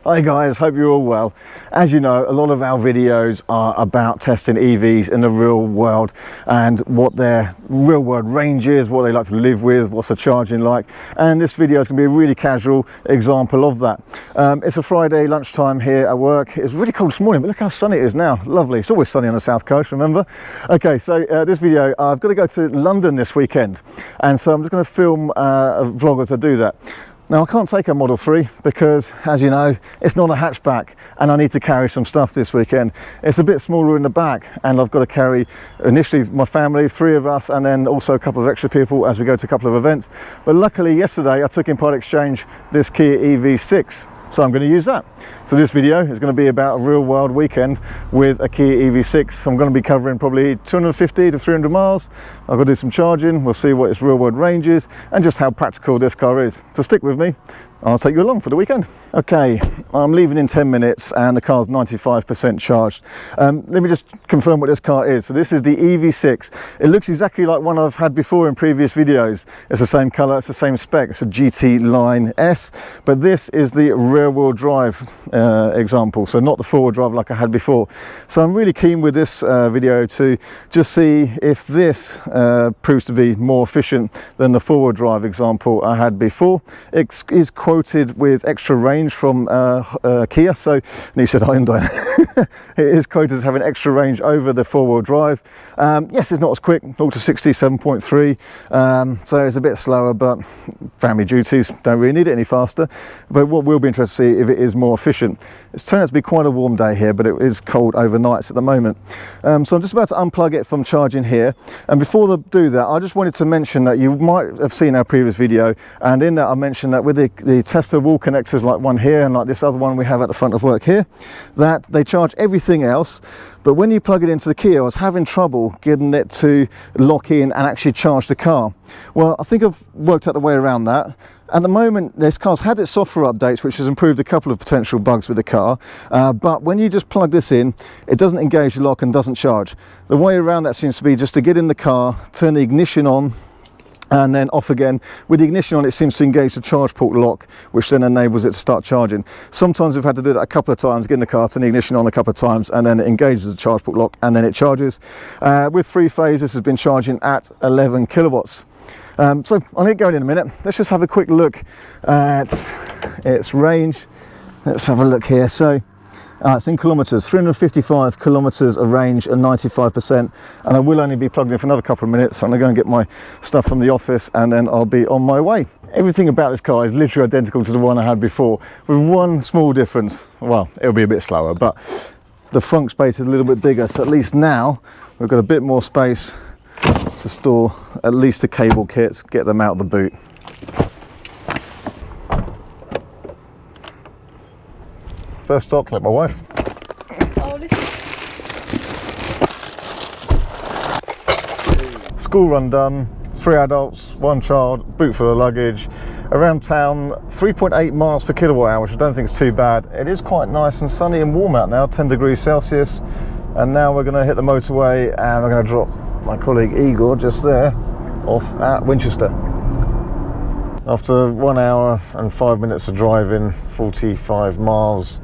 Hi guys, hope you're all well. As you know, a lot of our videos are about testing EVs in the real world and what their real world range is, what they like to live with, what's the charging like. And this video is going to be a really casual example of that. It's a Friday lunchtime here at work. It's really cold this morning, but look how sunny it is now. Lovely. It's always sunny on the south coast, remember? Okay, so this video, I've got to go to London this weekend. And so I'm just going to film a vlog as I do that. Now I can't take a Model 3 because, as you know, it's not a hatchback and I need to carry some stuff this weekend. It's a bit smaller in the back and I've got to carry initially my family, 3 of us, and then also a couple of extra people as we go to a couple of events. But luckily yesterday I took in part exchange this Kia EV6. So I'm going to use that. So this video is going to be about a real world weekend with a Kia EV6. I'm going to be covering probably 250 to 300 miles. I've got to do some charging. We'll see what its real world range is and just how practical this car is. So stick with me. I'll take you along for the weekend. Okay, I'm leaving in 10 minutes and the car's 95% charged. Let me just confirm what this car is. So this is the EV6. It looks exactly like one I've had before in previous videos. It's the same color, it's the same spec. It's a GT Line S, but this is the rear wheel drive example. So not the four wheel drive like I had before. So I'm really keen with this video to just see if this proves to be more efficient than the four wheel drive example I had before. It is quoted with extra range from Kia, so and he said Hyundai. It is quoted as having extra range over the four-wheel drive. Yes, it's not as quick, 0 to 60, 7.3, so it's a bit slower, but family duties don't really need it any faster. But what we'll be interested to see if it is more efficient. It's turned out to be quite a warm day here, but it is cold overnights at the moment. So I'm just about to unplug it from charging here, and before I do that, I just wanted to mention that you might have seen our previous video, and in that I mentioned that with the Tesla wall connectors like one here and like this other one we have at the front of work here, that they charge everything else, but when you plug it into the Kia, I was having trouble getting it to lock in and actually charge the car. Well, I think I've worked out the way around that. At the moment, this car's had its software updates, which has improved a couple of potential bugs with the car, but when you just plug this in, it doesn't engage the lock and doesn't charge. The way around that seems to be just to get in the car, turn the ignition on, and then off again. With the ignition on, it seems to engage the charge port lock, which then enables it to start charging. Sometimes we've had to do that a couple of times, get in the car, turn the ignition on a couple of times, and then it engages the charge port lock, and then it charges. With 3 phase, this has been charging at 11 kilowatts. So I'll get going in a minute. Let's just have a quick look at its range. Let's have a look here. So it's in kilometers, 355 kilometers of range and 95%, and I will only be plugged in for another couple of minutes. So I'm going to go and get my stuff from the office and then I'll be on my way. Everything about this car is literally identical to the one I had before, with one small difference. Well, it'll be a bit slower, but the front space is a little bit bigger, so at least now we've got a bit more space to store at least the cable kits, get them out of the boot. First stop, collect my wife. Oh, School run done, 3 adults, 1 child, boot full of luggage. Around town, 3.8 miles per kilowatt hour, which I don't think is too bad. It is quite nice and sunny and warm out now, 10 degrees Celsius. And now we're going to hit the motorway and we're going to drop my colleague Igor just there off at Winchester. After 1 hour and 5 minutes of driving, 45 miles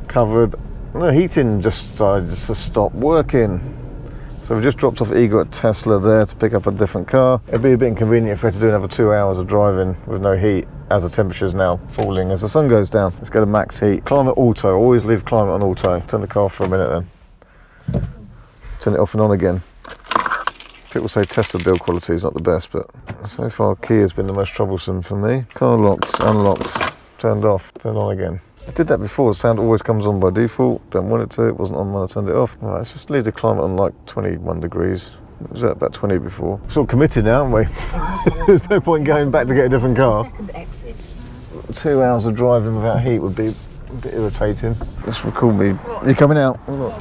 covered, the heating just started to stop working. So we just dropped off Igor at Tesla there to pick up a different car. It'd be a bit inconvenient if we had to do another 2 hours of driving with no heat, as the temperature's now falling as the sun goes down. Let's go to max heat. Climate auto, always leave climate on auto. Turn the car off for a minute then. Turn it off and on again. People say Tesla build quality is not the best, but so far Kia's been the most troublesome for me. Car locked, unlocked, turned off, turned on again. I did that before, the sound always comes on by default, don't want it to, it wasn't on when I turned it off. Right, let's just leave the climate on like 21 degrees. It was at about 20 before. We're sort of committed now, aren't we? There's no point in going back to get a different car. 2 hours of driving without heat would be a bit irritating. Just record me. What? Are you coming out? Or not?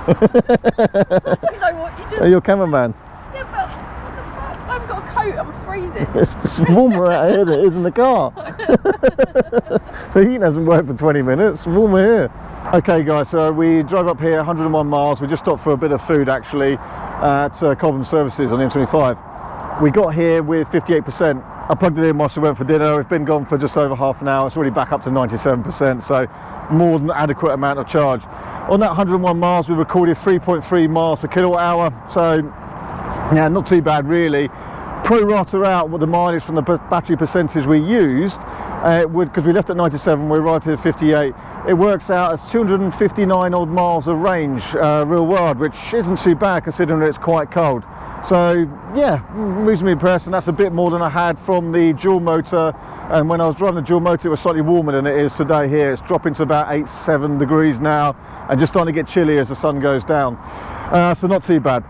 I don't know what you just... Are you a cameraman? Yeah, but what the fuck? I haven't got a coat, I'm freezing. It's warmer out here than it is in the car. The heat hasn't worked for 20 minutes, warmer here. Okay guys, so we drove up here 101 miles. We just stopped for a bit of food actually at Cobham Services on the M25. We got here with 58%. I plugged it in whilst we went for dinner. It's been gone for just over half an hour. It's already back up to 97%, so more than adequate amount of charge. On that 101 miles, we recorded 3.3 miles per kilowatt hour, so yeah, not too bad really. Pro rata out what the mileage from the battery percentage we used, because we left at 97, we're right at 58. It works out as 259 odd miles of range real world, which isn't too bad considering it's quite cold. So yeah, reasonably impressed, and that's a bit more than I had from the dual motor. And when I was driving the dual motor, it was slightly warmer than it is today here. It's dropping to about 8-7 degrees now, and just starting to get chilly as the sun goes down. So not too bad.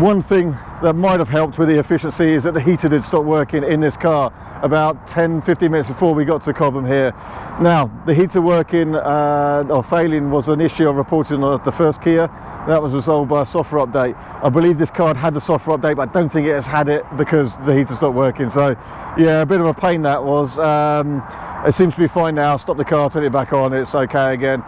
One thing that might have helped with the efficiency is that the heater did stop working in this car about 10-15 minutes before we got to Cobham here. Now, the heater working or failing was an issue I reported on the first Kia. That was resolved by a software update. I believe this car had the software update, but I don't think it has had it because the heater stopped working. So yeah, a bit of a pain that was. It seems to be fine now. Stop the car, turn it back on, it's okay again.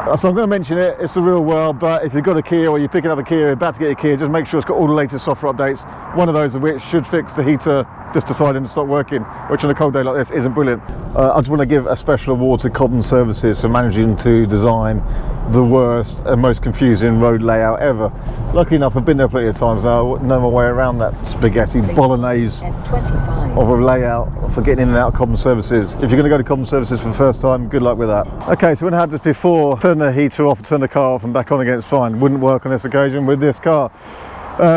So I'm going to mention it, it's the real world, but if you've got a Kia or you're picking up a Kia, you're about to get a Kia, just make sure it's got all the latest software updates, one of those of which should fix the heater just deciding to stop working, which on a cold day like this isn't brilliant. I just want to give a special award to Cobham Services for managing to design the worst and most confusing road layout ever. Luckily enough, I've been there plenty of times now, I know my way around that spaghetti bolognese of a layout for getting in and out of Cobham Services. If you're going to go to Cobham Services for the first time, good luck with that. Okay, so when I had this before, turn the heater off, turn the car off and back on again, it's fine. Wouldn't work on this occasion with this car.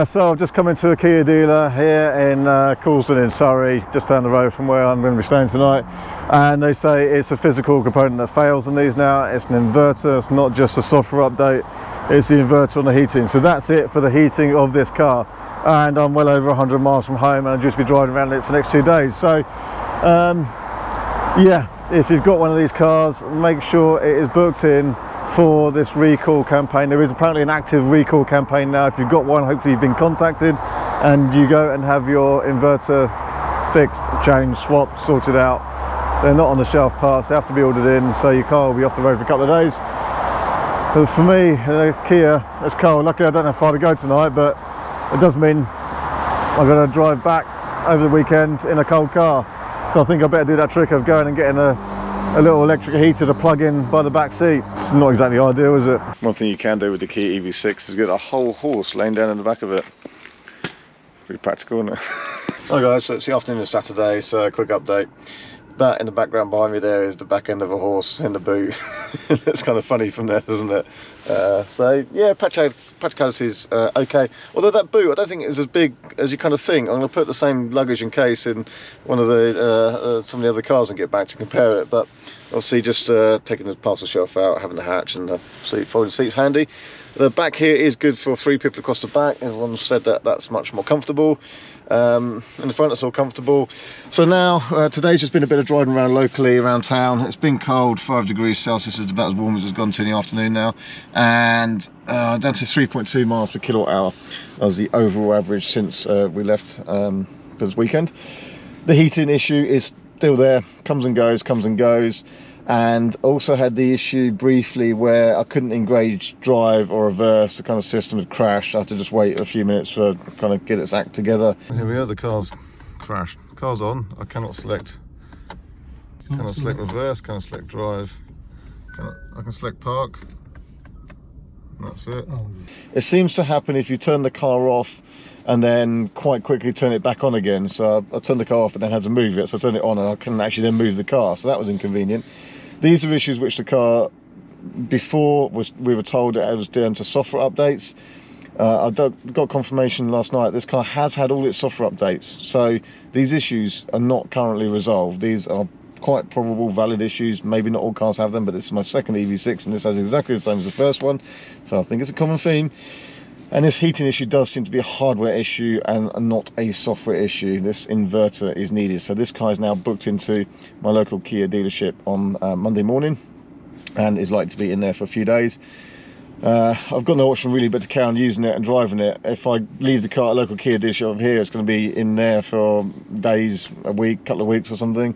So I've just come into a Kia dealer here in Coulsdon in Surrey, just down the road from where I'm going to be staying tonight, and they say it's a physical component that fails on these now. It's an inverter, it's not just a software update, it's the inverter on the heating. So that's it for the heating of this car, and I'm well over 100 miles from home and I'm due to be driving around it for the next 2 days. So yeah, if you've got one of these cars, make sure it is booked in for this recall campaign. There is apparently an active recall campaign now. If you've got one, hopefully you've been contacted and you go and have your inverter fixed, changed, swapped, sorted out. They're not on the shelf parts, they have to be ordered in, so your car will be off the road for a couple of days. But for me, Kia, it's cold. Luckily I don't have far to go tonight, but it does mean I've got to drive back over the weekend in a cold car. So I think I better do that trick of going and getting a little electric heater to plug in by the back seat. It's not exactly ideal, is it? One thing you can do with the Kia EV6 is get a whole horse laying down in the back of it. Pretty practical, isn't it? Hi guys, so it's the afternoon of Saturday, so a quick update. That in the background behind me there is the back end of a horse in the boot. It's kind of funny from there, isn't it? So yeah, practicality is okay. Although that boot, I don't think it's as big as you kind of think. I'm going to put the same luggage and case in one of the some of the other cars and get back to compare it. But obviously, just taking the parcel shelf out, having the hatch and the folding seats handy. The back here is good for 3 people across the back. Everyone said that that's much more comfortable. In the front it's all comfortable. So now today's just been a bit of driving around locally around town. It's been cold, 5 degrees Celsius is about as warm as it's gone to in the afternoon now, and down to 3.2 miles per kilowatt hour as the overall average since we left for this weekend. The heating issue is still there, comes and goes, and also had the issue briefly where I couldn't engage drive or reverse. The kind of system had crashed. I had to just wait a few minutes for kind of get its act together. Here we are, the car's crashed. Car's on. I cannot select. Cannot select reverse. Cannot select drive. I can select park. That's it. Oh. It seems to happen if you turn the car off and then quite quickly turn it back on again. So I turned the car off but then had to move it. So I turned it on and I couldn't actually then move the car. So that was inconvenient. These are issues which the car before we were told it was down to software updates. I got confirmation last night this car has had all its software updates, so these issues are not currently resolved. These are quite probable valid issues. Maybe not all cars have them, but this is my second EV6 and this has exactly the same as the first one, so I think it's a common theme. And this heating issue does seem to be a hardware issue and not a software issue. This inverter is needed. So this car is now booked into my local Kia dealership on Monday morning and is likely to be in there for a few days. I've got no option really but to carry on using it and driving it. If I leave the car at a local Kia dealership up here, it's going to be in there for days, a week, couple of weeks or something.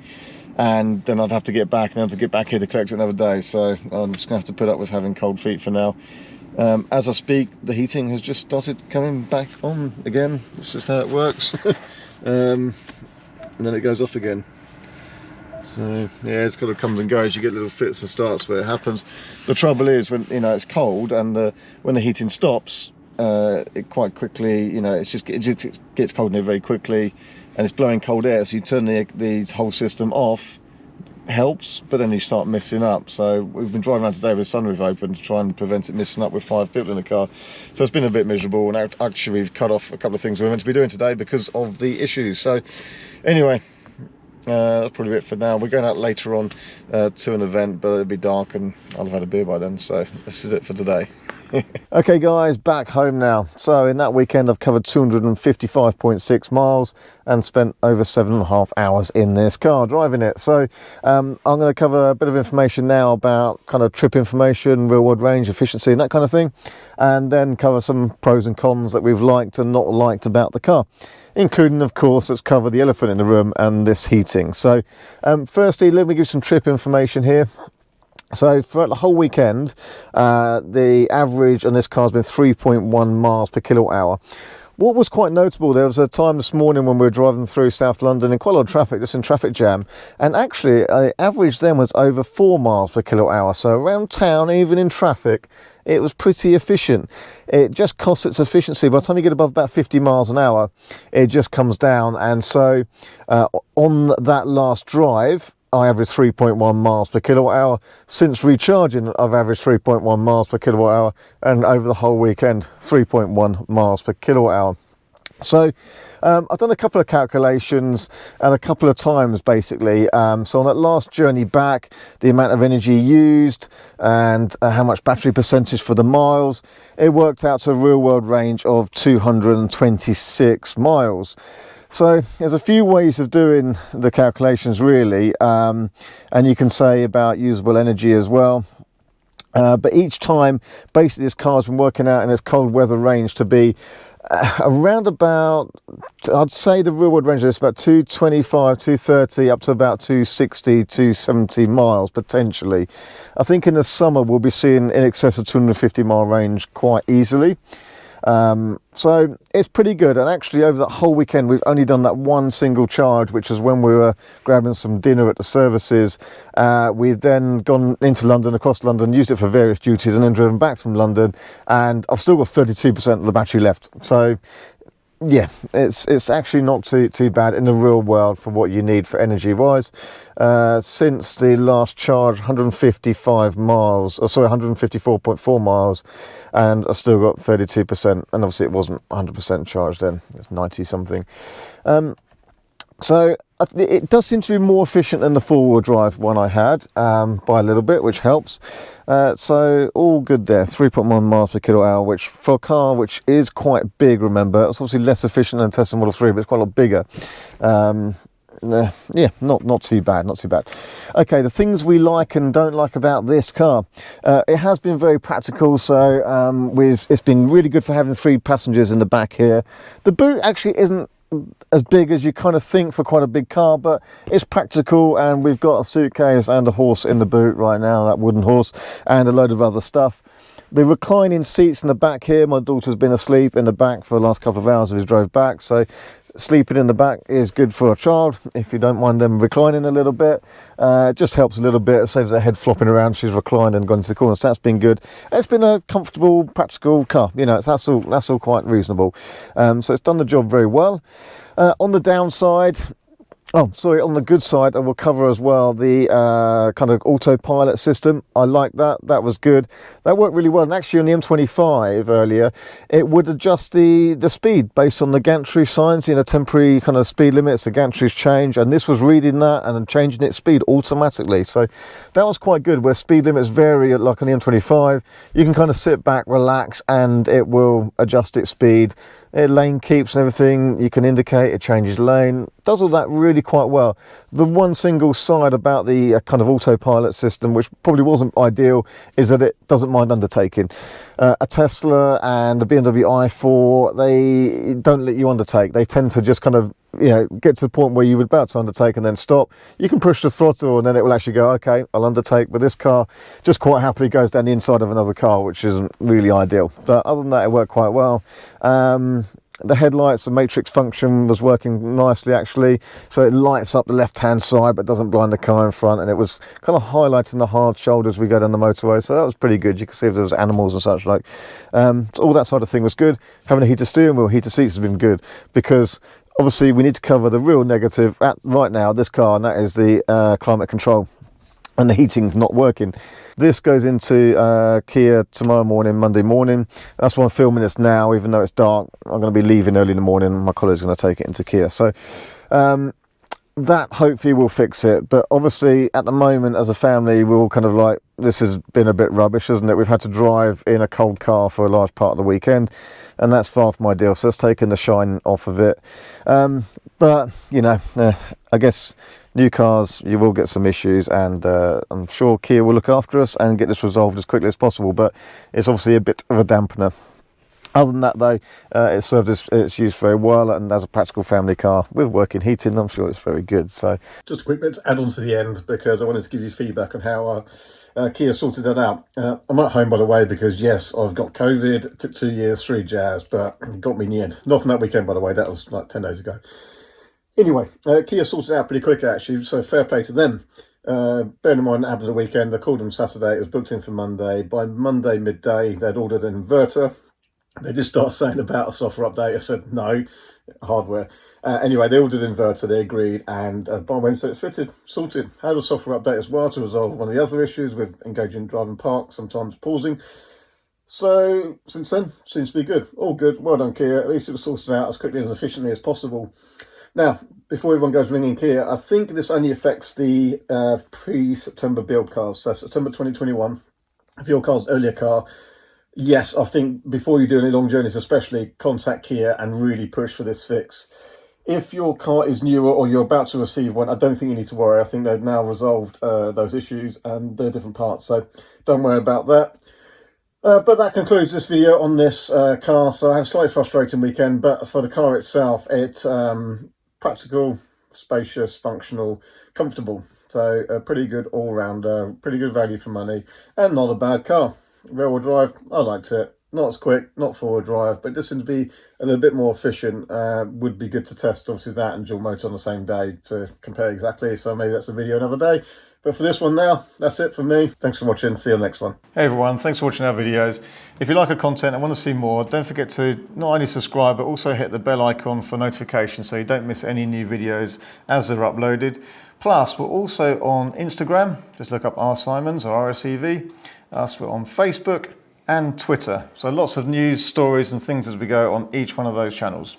And then I'd have to get back and have to get back here to collect it another day. So I'm just going to have to put up with having cold feet for now. As I speak, the heating has just started coming back on again. It's just how it works. and then it goes off again. So yeah, it's kind of comes and goes. You get little fits and starts where it happens. The trouble is when it's cold and when the heating stops, it quite quickly, it just gets cold in there very quickly, and it's blowing cold air. So you turn the whole system off, helps, but then you start messing up. So we've been driving around today with the sunroof open to try and prevent it messing up with 5 people in the car. So it's been a bit miserable, and actually we've cut off a couple of things we were meant to be doing today because of the issues. So anyway, that's probably it for now. We're going out later on to an event, but it'll be dark and I'll have had a beer by then. So this is it for today. Okay guys, back home now. So in that weekend I've covered 255.6 miles and spent over 7.5 hours in this car driving it. So I'm going to cover a bit of information now about kind of trip information, real world range, efficiency and that kind of thing, and then cover some pros and cons that we've liked and not liked about the car, including of course let's cover the elephant in the room and this heating. So firstly, let me give you some trip information here. So for the whole weekend, the average on this car has been 3.1 miles per kilowatt hour. What was quite notable, there was a time this morning when we were driving through South London in quite a lot of traffic, just in traffic jam, and actually average then was over 4 miles per kilowatt hour. So around town, even in traffic, it was pretty efficient. It just costs its efficiency. By the time you get above about 50 miles an hour, it just comes down. And so on that last drive, I averaged 3.1 miles per kilowatt hour. Since recharging, I've averaged 3.1 miles per kilowatt hour, and over the whole weekend, 3.1 miles per kilowatt hour. So I've done a couple of calculations and a couple of times basically. So on that last journey back, the amount of energy used and how much battery percentage for the miles, it worked out to a real world range of 226 miles. So there's a few ways of doing the calculations really, and you can say about usable energy as well. But each time, basically this car's been working out in its cold weather range to be around about, I'd say the real world range is about 225, 230, up to about 260, 270 miles potentially. I think in the summer we'll be seeing in excess of 250 mile range quite easily. So it's pretty good, and actually over that whole weekend we've only done that one single charge, which is when we were grabbing some dinner at the services. We've then gone into London, across London, used it for various duties, and then driven back from London, and I've still got 32% of the battery left. So yeah, it's actually not too bad in the real world for what you need for energy wise. Since the last charge, 155 miles, or sorry, 154.4 miles, and I've still got 32%, and obviously it wasn't 100% charged then, it's 90 something. So it does seem to be more efficient than the four-wheel drive one I had, by a little bit, which helps. So all good there, 3.1 miles per kilowatt hour, which for a car which is quite big, remember, it's obviously less efficient than Tesla Model 3, but it's quite a lot bigger. Yeah, not too bad, not too bad. Okay, the things we like and don't like about this car. It has been very practical, so it's been really good for having 3 passengers in the back here. The boot actually isn't as big as you kind of think for quite a big car, but it's practical, and we've got a suitcase and a horse in the boot right now, that wooden horse, and a load of other stuff. The reclining seats in the back here, my daughter's been asleep in the back for the last couple of hours as we drove back, so sleeping in the back is good for a child if you don't mind them reclining a little bit. It just helps a little bit, it saves their head flopping around. She's reclined and gone into the corner, so that's been good. It's been a comfortable, practical car, that's all quite reasonable. So it's done the job very well. On the downside, on the good side, I will cover as well the kind of autopilot system. I like that. That was good. That worked really well. And actually on the M25 earlier, it would adjust the speed based on the gantry signs, temporary kind of speed limits. The gantries change, and this was reading that and changing its speed automatically. So that was quite good, where speed limits vary, like on the M25. You can kind of sit back, relax, and it will adjust its speed. Lane keeps and everything, you can indicate, it changes lane, does all that really quite well. The one single side about the kind of autopilot system, which probably wasn't ideal, is that it doesn't mind undertaking. A Tesla and a BMW i4, they don't let you undertake. They tend to just kind of get to the point where you were about to undertake and then stop. You can push the throttle and then it will actually go, okay, I'll undertake, but this car just quite happily goes down the inside of another car, which isn't really ideal. But other than that, it worked quite well. The headlights, the matrix function was working nicely actually, so it lights up the left hand side but doesn't blind the car in front, and it was kind of highlighting the hard shoulders we go down the motorway, so that was pretty good. You can see if there was animals and such like. So all that sort of thing was good. Having a heated steering wheel, heated seats has been good, because obviously we need to cover the real negative at right now this car, and that is the climate control, and the heating's not working. This goes into Kia tomorrow morning, Monday morning. That's why I'm filming this now, even though it's dark. I'm going to be leaving early in the morning. My colleague's going to take it into Kia, so that hopefully will fix it. But obviously at the moment as a family, we're all kind of like, this has been a bit rubbish, isn't it? We've had to drive in a cold car for a large part of the weekend, and that's far from ideal, so it's taken the shine off of it. But you know, I guess new cars, you will get some issues, and I'm sure Kia will look after us and get this resolved as quickly as possible, but it's obviously a bit of a dampener. Other than that though, it served its use very well, and as a practical family car with working heating, I'm sure it's very good. So just a quick bit to add on to the end, because I wanted to give you feedback on how Kia sorted that out. I'm at home, by the way, because yes, I've got COVID. It took 2 years, 3 jabs, but it got me in the end. Not from that weekend, by the way, that was like 10 days ago. Anyway, Kia sorted it out pretty quick actually, so fair play to them. Bearing in mind it happened the weekend, I called them Saturday, it was booked in for Monday. By Monday midday, they'd ordered an inverter. They did start saying about a software update. I said no, hardware. Anyway, they ordered an inverter, they agreed, and by Wednesday it's fitted, sorted. Had a software update as well to resolve one of the other issues with engaging driving park, sometimes pausing. So since then, seems to be good. All good, well done Kia. At least it was sorted out as quickly and as efficiently as possible. Now, before everyone goes ringing Kia, I think this only affects the pre-September build cars, so September 2021. If your car's an earlier car, yes, I think before you do any long journeys especially, contact Kia and really push for this fix. If your car is newer or you're about to receive one, I don't think you need to worry. I think they've now resolved those issues, and they're different parts, so don't worry about that. But that concludes this video on this car. So I had a slightly frustrating weekend, but for the car itself, it's practical, spacious, functional, comfortable. So a pretty good all-rounder, pretty good value for money, and not a bad car. Rear-wheel drive, I liked it. Not as quick, not forward drive, but just seemed to be a little bit more efficient. Would be good to test, obviously, that and dual motor on the same day to compare exactly. So maybe that's a video another day. But for this one now, that's it from me. Thanks for watching. See you on the next one. Hey everyone, thanks for watching our videos. If you like our content and want to see more, don't forget to not only subscribe, but also hit the bell icon for notifications so you don't miss any new videos as they're uploaded. Plus, we're also on Instagram. Just look up R Simons or RSEV. We're on Facebook and Twitter. So lots of news, stories and things as we go on each one of those channels.